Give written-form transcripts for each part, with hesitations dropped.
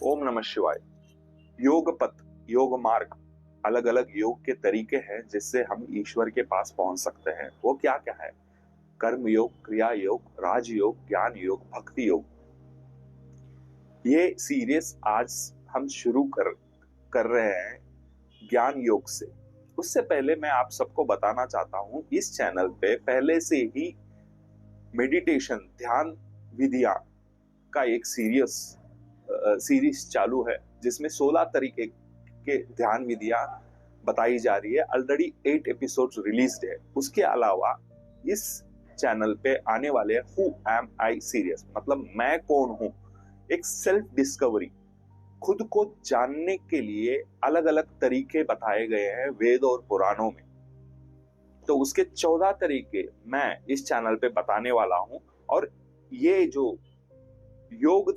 ओम नमः शिवाय। योग पथ, योग मार्ग, अलग अलग योग के तरीके हैं जिससे हम ईश्वर के पास पहुंच सकते हैं। वो क्या क्या है? कर्म योग, क्रिया योग, राज योग, ज्ञान योग, भक्ति योग। ये सीरीज आज हम शुरू कर रहे हैं ज्ञान योग से। उससे पहले मैं आप सबको बताना चाहता हूं, इस चैनल पे पहले से ही मेडिटेशन, ध्यान विधियां का एक सीरीज चालू है जिसमें 16 तरीके के ध्यान विधियां बताई जा रही है। ऑलरेडी 8 एपिसोड्स रिलीज्ड है। उसके अलावा इस चैनल पे आने वाले हु एम आई सीरीज, मतलब मैं कौन हूं, एक सेल्फ डिस्कवरी, खुद को जानने के लिए अलग अलग तरीके बताए गए हैं वेद और पुराणों में। तो उसके 14 तरीके मैं इस चैनल पे बताने वाला हूं। और ये जो योग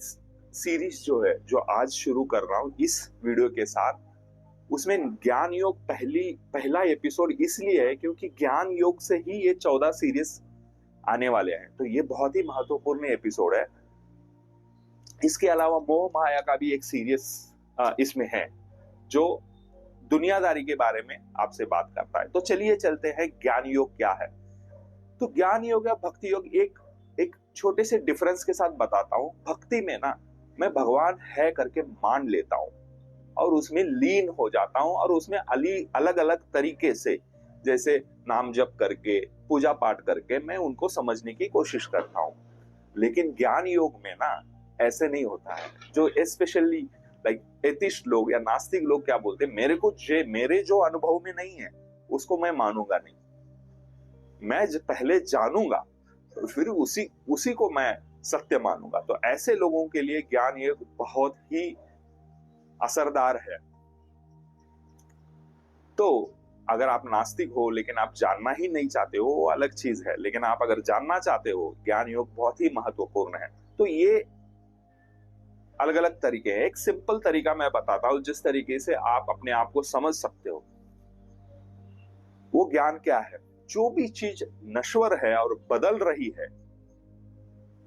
सीरीज जो है, जो आज शुरू कर रहा हूं इस वीडियो के साथ, उसमें ज्ञान योग पहला एपिसोड इसलिए है क्योंकि ज्ञान योग से ही ये 14 सीरीज आने वाले हैं। तो ये बहुत ही महत्वपूर्ण एपिसोड है। इसके अलावा मोह माया का भी एक सीरीज इसमें है जो दुनियादारी के बारे में आपसे बात करता है। तो चलिए चलते हैं, ज्ञान योग क्या है। तो ज्ञान योग या भक्ति योग एक छोटे से डिफरेंस के साथ बताता हूं। भक्ति में ना, मैं भगवान है करके मान लेता हूं और उसमें लीन हो जाता हूं और उसमें अलग अलग तरीके से, जैसे नाम जप करके, पूजा पाठ करके मैं उनको समझने की कोशिश करता हूं। लेकिन ज्ञान योग में ना ऐसे नहीं होता है। जो स्पेशली लाइक एथिस्ट लोग या नास्तिक लोग क्या बोलते हैं, मेरे जो अनुभव में नहीं है उसको मैं मानूंगा नहीं। मैं पहले जानूंगा फिर उसी को मैं सत्य मानूंगा। तो ऐसे लोगों के लिए ज्ञान योग बहुत ही असरदार है। तो अगर आप नास्तिक हो लेकिन आप जानना ही नहीं चाहते हो, वो अलग चीज है। लेकिन आप अगर जानना चाहते हो, ज्ञान योग बहुत ही महत्वपूर्ण है। तो ये अलग अलग तरीके हैं। एक सिंपल तरीका मैं बताता हूं जिस तरीके से आप अपने आप को समझ सकते हो। वो ज्ञान क्या है? जो भी चीज नश्वर है और बदल रही है,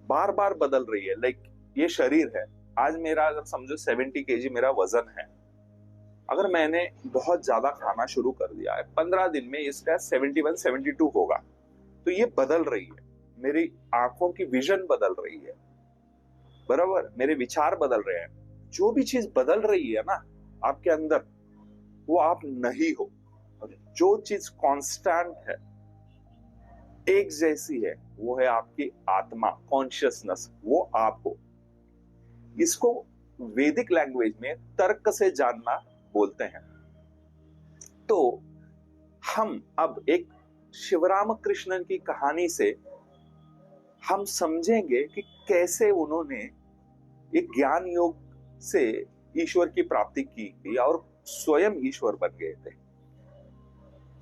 बार बार बदल रही है, लाइक ये शरीर है। आज मेरा अगर समझो 70 केजी मेरा वजन है। अगर मैंने बहुत ज्यादा खाना शुरू कर दिया है, 15 दिन में इसका 71 72 होगा। तो ये बदल रही है। मेरी आंखों की विजन बदल रही है, बराबर, मेरे विचार बदल रहे हैं। जो भी चीज बदल रही है ना आपके अंदर, वो आप नहीं हो। और जो चीज कांस्टेंट है, एक जैसी है, वो है आपकी आत्मा, कॉन्शियसनेस, वो आप हो। इसको वैदिक लैंग्वेज में तर्क से जानना बोलते हैं। तो हम अब एक शिवराम कृष्णन की कहानी से हम समझेंगे कि कैसे उन्होंने एक ज्ञान योग से ईश्वर की प्राप्ति की थी और स्वयं ईश्वर बन गए थे।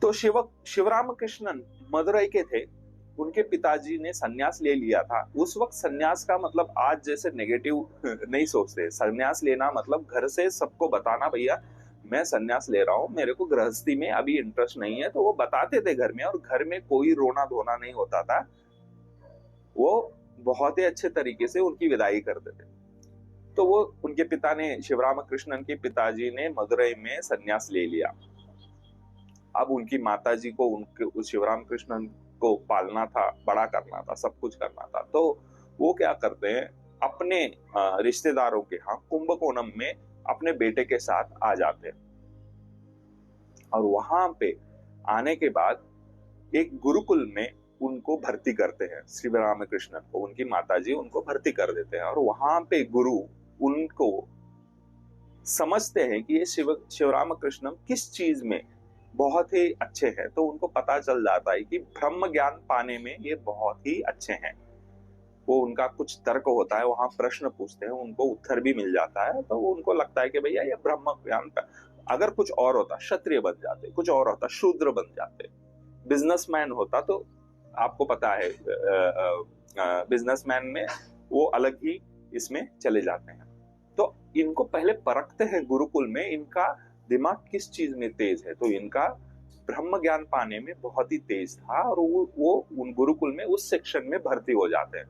तो शिवराम कृष्णन मदुरई के थे। उनके पिताजी ने सन्यास ले लिया था। उस वक्त सन्यास का मतलब आज जैसे नेगेटिव नहीं सोचते। सन्यास लेना मतलब घर से सबको बताना, भैया मैं सन्यास ले रहा हूँ, मेरे को गृहस्थी में अभी इंटरेस्ट नहीं है। तो वो बताते थे घर में, और घर में कोई रोना धोना नहीं होता था। वो बहुत ही अच्छे तरीके से उनकी विदाई करते थे। तो वो उनके पिता ने, शिवराम कृष्णन के पिताजी ने मदुरई में सन्यास ले लिया। अब उनकी माताजी को उनके शिवराम कृष्णन को पालना था, बड़ा करना था, सब कुछ करना था। तो वो क्या करते हैं, अपने रिश्तेदारों के यहाँ कुंभकोणम में अपने बेटे के साथ आ जाते हैं। और वहां पे आने के बाद एक गुरुकुल में उनको भर्ती करते हैं। श्री रामकृष्णन को उनकी माताजी उनको भर्ती कर देते हैं। और वहां पे गुरु उनको समझते हैं कि ये शिवराम कृष्णन किस चीज में बहुत ही अच्छे हैं। तो उनको पता चल जाता है कि ब्रह्म ज्ञान पाने में ये बहुत ही अच्छे हैं। वो उनका कुछ तर्क होता है, वहां प्रश्न पूछते हैं, उनको उत्तर भी मिल जाता है। तो वो उनको लगता है कि भैया ये ब्रह्म ज्ञान का, अगर कुछ और होता क्षत्रिय बन जाते, कुछ और होता शूद्र बन जाते, बिजनेसमैन होता। तो आपको पता है बिजनेसमैन में वो अलग ही इसमें चले जाते हैं। तो इनको पहले परखते हैं गुरुकुल में, इनका दिमाग किस चीज में तेज है। तो इनका ब्रह्म ज्ञान पाने में बहुत ही तेज था और वो उन गुरुकुल में उस सेक्शन में भर्ती हो जाते हैं।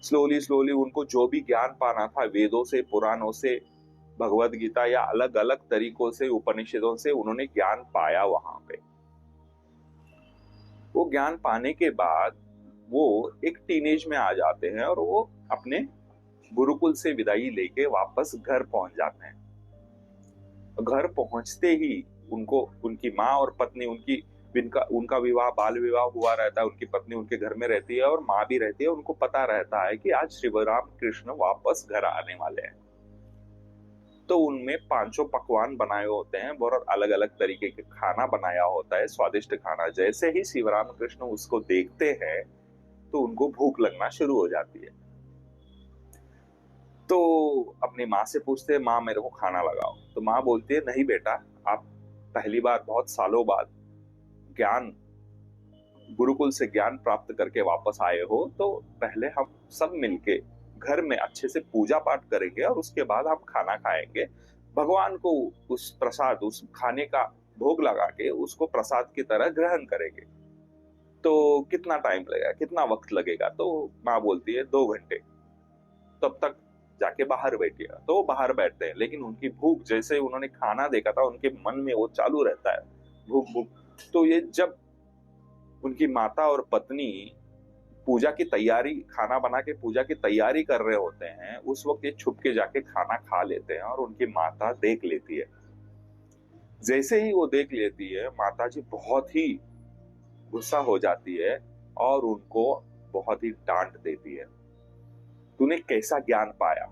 स्लोली स्लोली उनको जो भी ज्ञान पाना था वेदों से, पुराणों से, भगवत गीता या अलग अलग तरीकों से, उपनिषदों से उन्होंने ज्ञान पाया। वहां पे वो ज्ञान पाने के बाद वो एक टीनेज में आ जाते हैं और वो अपने गुरुकुल से विदाई लेके वापस घर पहुंच जाते हैं। घर पहुंचते ही उनको उनकी माँ और पत्नी, उनका विवाह, बाल विवाह हुआ रहता है, उनकी पत्नी उनके घर में रहती है और माँ भी रहती है। उनको पता रहता है कि आज श्री राम कृष्ण वापस घर आने वाले हैं। तो उनमें पांचों पकवान बनाए होते हैं, बहुत अलग अलग तरीके के खाना बनाया होता है, स्वादिष्ट खाना। जैसे ही शिव राम कृष्ण उसको देखते हैं तो उनको भूख लगना शुरू हो जाती है। तो अपनी माँ से पूछते हैं, माँ मेरे को खाना लगाओ। तो माँ बोलती है, नहीं बेटा, आप पहली बार बहुत सालों बाद ज्ञान, गुरुकुल से ज्ञान प्राप्त करके वापस आए हो, तो पहले हम सब मिलके घर में अच्छे से पूजा पाठ करेंगे और उसके बाद हम खाना खाएंगे। भगवान को उस प्रसाद, उस खाने का भोग लगा के उसको प्रसाद की तरह ग्रहण करेंगे। तो कितना टाइम लगेगा, कितना वक्त लगेगा? तो माँ बोलती है 2 घंटे, तब तक जाके बाहर बैठिएगा। तो वो बाहर बैठते हैं, लेकिन उनकी भूख, जैसे उन्होंने खाना देखा था उनके मन में वो चालू रहता है, भूख भूख। तो ये जब उनकी माता और पत्नी पूजा की तैयारी, खाना बना के पूजा की तैयारी कर रहे होते हैं, उस वक्त ये छुप के जाके खाना खा लेते हैं और उनकी माता देख लेती है। जैसे ही वो देख लेती है, माता जी बहुत ही गुस्सा हो जाती है और उनको बहुत ही डांट देती है। तूने कैसा ज्ञान पाया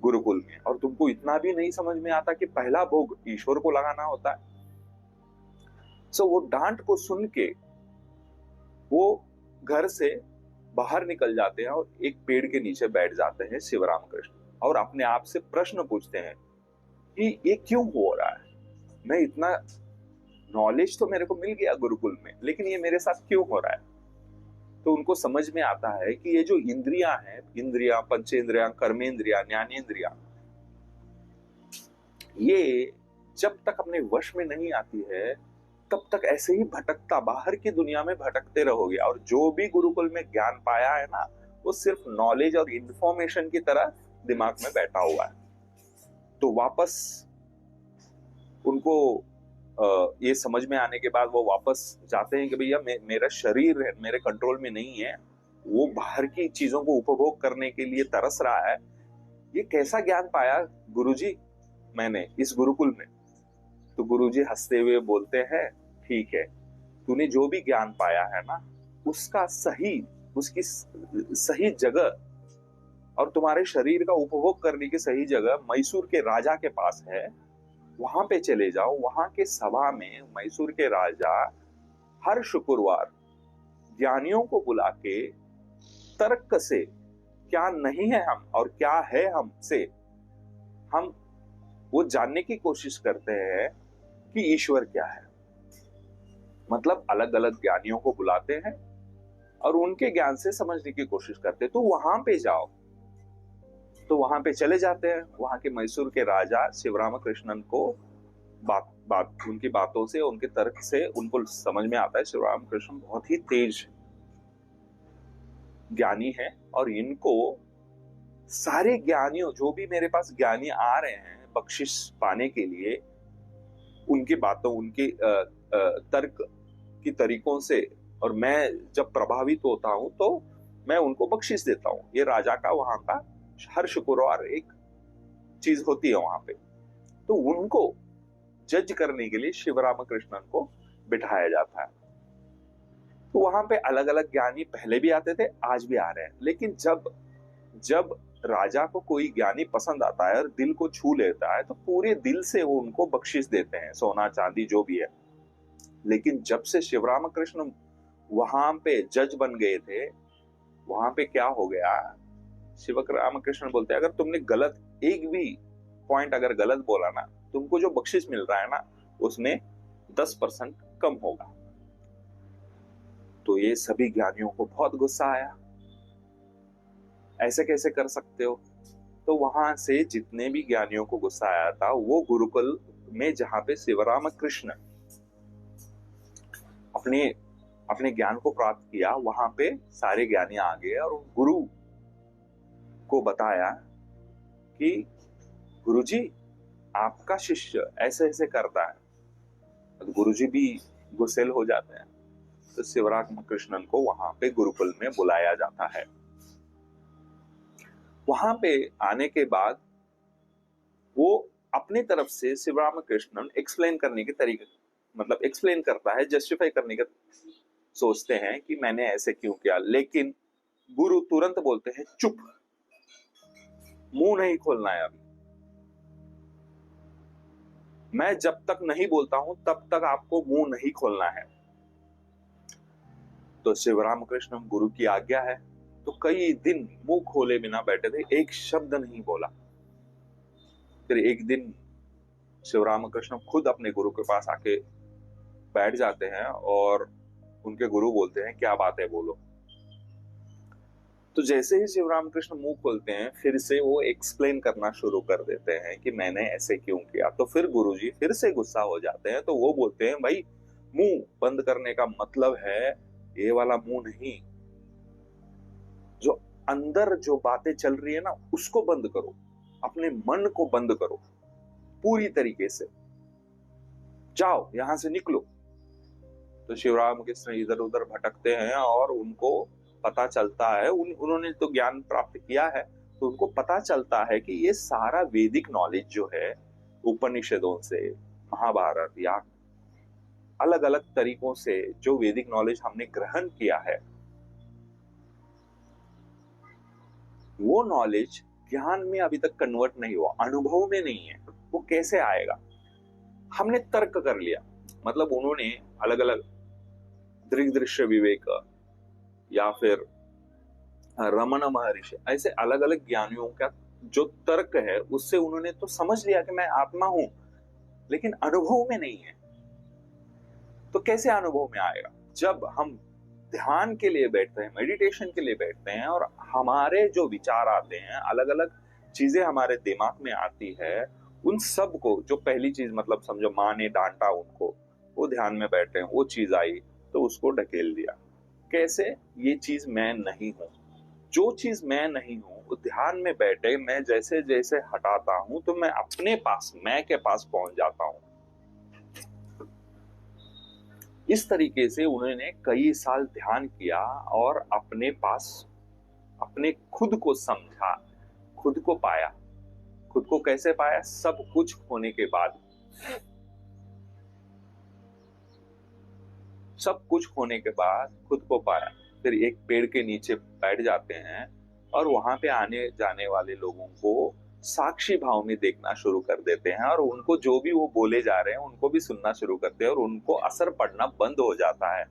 गुरुकुल में, और तुमको इतना भी नहीं समझ में आता कि पहला भोग ईश्वर को लगाना होता है? सो वो डांट को सुन के वो घर से बाहर निकल जाते हैं और एक पेड़ के नीचे बैठ जाते हैं शिवराम कृष्ण, और अपने आप से प्रश्न पूछते हैं कि ये क्यों हो रहा है? मैं इतना नॉलेज तो मेरे को मिल गया गुरुकुल में, लेकिन ये मेरे साथ क्यों हो रहा है? तो उनको समझ में आता है कि ये जो इंद्रियां हैं, इंद्रियां, पंचेंद्रियां, कर्मेंद्रियां, ज्ञानेंद्रियां, ये जब तक अपने वश में नहीं आती है तब तक ऐसे ही भटकता, बाहर की दुनिया में भटकते रहोगे। और जो भी गुरुकुल में ज्ञान पाया है ना, वो सिर्फ नॉलेज और इंफॉर्मेशन की तरह दिमाग में बैठा हुआ है। तो वापस उनको ये समझ में आने के बाद वो वापस जाते हैं कि भैया मेरा शरीर है, मेरे कंट्रोल में नहीं है, वो बाहर की चीजों को उपभोग करने के लिए तरस रहा है। ये कैसा ज्ञान पाया गुरुजी मैंने इस गुरुकुल में? तो गुरुजी हंसते हुए बोलते हैं, ठीक है, तूने जो भी ज्ञान पाया है ना, उसका सही, उसकी सही जगह और तुम्हारे शरीर का उपभोग करने की सही जगह मैसूर के राजा के पास है। वहां पे चले जाओ। वहां के सभा में मैसूर के राजा हर शुक्रवार ज्ञानियों को बुला के तर्क से, क्या नहीं है हम और क्या है हमसे, हम वो जानने की कोशिश करते हैं कि ईश्वर क्या है। मतलब अलग अलग ज्ञानियों को बुलाते हैं और उनके ज्ञान से समझने की कोशिश करते हैं। तो वहां पे जाओ। तो वहां पे चले जाते हैं। वहां के मैसूर के राजा शिवराम कृष्णन को उनकी बातों से, उनके तर्क से उनको समझ में आता है शिवराम कृष्ण बहुत ही तेज ज्ञानी है, और इनको सारे ज्ञानियों, जो भी मेरे पास ज्ञानी आ रहे हैं बख्शिश पाने के लिए, उनकी बातों, उनके तर्क की तरीकों से, और मैं जब प्रभावित होता हूं तो मैं उनको बख्शिश देता हूं। ये राजा का वहां का हर शुक्रवार एक चीज होती है वहां पे। तो उनको जज करने के लिए शिवराम कृष्णन को बिठाया जाता है। तो वहां पे अलग अलग ज्ञानी पहले भी आते थे, आज भी आ रहे हैं। लेकिन जब राजा को कोई ज्ञानी पसंद आता है और दिल को छू लेता है, तो पूरे दिल से वो उनको बख्शिश देते हैं, सोना चांदी जो भी है। लेकिन जब से शिवराम कृष्ण वहां पे जज बन गए थे, वहां पे क्या हो गया, शिवराम कृष्ण बोलते हैं, अगर तुमने गलत, एक भी पॉइंट अगर गलत बोला ना, तुमको जो बख्शिश मिल रहा है ना, उसमें 10% कम होगा। तो ये सभी ज्ञानियों को बहुत गुस्सा आया, ऐसे कैसे कर सकते हो? तो वहां से जितने भी ज्ञानियों को गुस्सा आया था, वो गुरुकुल में जहां पे शिवराम कृष्ण अपने ज्ञान को प्राप्त किया, वहां पे सारे ज्ञानी आ गए और गुरु को बताया कि गुरुजी, आपका शिष्य ऐसे ऐसे करता है। तो गुरुजी भी गुस्सेल हो जाते हैं। तो शिवरामकृष्णन को वहां पे गुरुकुल में बुलाया जाता है। वहां पे आने के बाद वो अपनी तरफ से शिवरामकृष्णन एक्सप्लेन करने के तरीके, मतलब एक्सप्लेन करता है, जस्टिफाई करने का सोचते हैं कि मैंने ऐसे क्यों किया, लेकिन गुरु तुरंत बोलते हैं चुप, मुंह नहीं खोलना है अभी। मैं जब तक नहीं बोलता हूं तब तक आपको मुंह नहीं खोलना है। तो शिवरामकृष्ण गुरु की आज्ञा है, तो कई दिन मुंह खोले बिना बैठे थे, एक शब्द नहीं बोला। फिर एक दिन शिवरामकृष्ण खुद अपने गुरु के पास आके बैठ जाते हैं और उनके गुरु बोलते हैं क्या बात है, बोलो। तो जैसे ही शिवरामकृष्ण मुंह खोलते हैं, फिर से वो एक्सप्लेन करना शुरू कर देते हैं कि मैंने ऐसे क्यों किया। तो फिर गुरुजी फिर से गुस्सा हो जाते हैं। तो वो बोलते हैं भाई, मुंह बंद करने का मतलब है ये वाला मुंह नहीं, जो अंदर जो बातें चल रही है ना उसको बंद करो, अपने मन को बंद करो पूरी तरीके से, जाओ यहां से निकलो। तो शिवरामकृष्ण इधर उधर भटकते हैं और उनको पता चलता है, उन्होंने तो ज्ञान प्राप्त किया है, तो उनको पता चलता है कि ये सारा वैदिक नॉलेज जो है, उपनिषदों से, महाभारत या अलग अलग तरीकों से जो वैदिक नॉलेज हमने ग्रहण किया है, वो नॉलेज ज्ञान में अभी तक कन्वर्ट नहीं हुआ, अनुभव में नहीं है। वो कैसे आएगा? हमने तर्क कर लिया, मतलब उन्होंने अलग अलग दृग्दृश्य विवेक या फिर रमन महर्षि, ऐसे अलग अलग ज्ञानियों का जो तर्क है उससे उन्होंने तो समझ लिया कि मैं आत्मा हूं, लेकिन अनुभव में नहीं है। तो कैसे अनुभव में आएगा? जब हम ध्यान के लिए बैठते हैं, मेडिटेशन के लिए बैठते हैं और हमारे जो विचार आते हैं, अलग अलग चीजें हमारे दिमाग में आती है, उन सब को, जो पहली चीज मतलब समझो माँ ने डांटा उनको, वो ध्यान में बैठे हैं, वो चीज आई तो उसको ढकेल दिया। कैसे? ये चीज मैं नहीं हूं। जो चीज मैं नहीं हूं वो ध्यान में बैठे मैं जैसे जैसे हटाता हूं तो मैं अपने पास, मैं के पास पहुंच जाता हूं। इस तरीके से उन्होंने कई साल ध्यान किया और अपने पास, अपने खुद को समझा, खुद को पाया। खुद को कैसे पाया? सब कुछ होने के बाद। सब कुछ होने के बाद खुद को पाया। फिर एक पेड़ के नीचे बैठ जाते हैं और वहां पे आने जाने वाले लोगों को साक्षी भाव में देखना शुरू कर देते हैं और उनको जो भी वो बोले जा रहे हैं उनको भी सुनना शुरू करते हैं और उनको असर पड़ना बंद हो जाता है।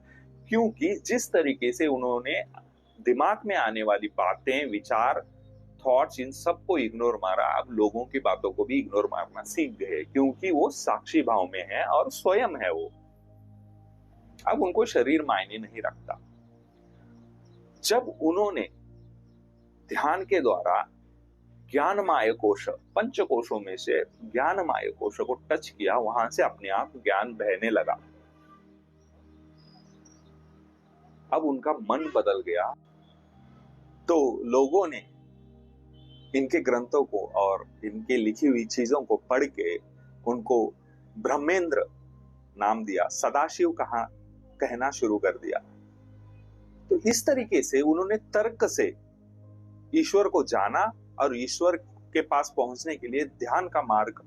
क्योंकि जिस तरीके से उन्होंने दिमाग में आने वाली बातें, विचार, थॉट्स, इन सबको इग्नोर मारा, अब लोगों की बातों को भी इग्नोर मारना सीख गए, क्योंकि वो साक्षी भाव में है और स्वयं है वो। अब उनको शरीर मायने नहीं रखता। जब उन्होंने ध्यान के द्वारा ज्ञानमय कोश, पंच कोशों में से ज्ञानमय कोश को टच किया, वहां से अपने आप ज्ञान बहने लगा। अब उनका मन बदल गया। तो लोगों ने इनके ग्रंथों को और इनके लिखी हुई चीजों को पढ़ के उनको ब्रह्मेंद्र नाम दिया, सदाशिव कहना शुरू कर दिया। तो इस तरीके से उन्होंने तर्क से ईश्वर को जाना और ईश्वर के पास पहुंचने के लिए ध्यान का मार्ग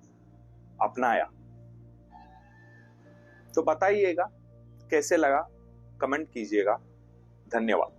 अपनाया। तो बताइएगा कैसे लगा, कमेंट कीजिएगा। धन्यवाद।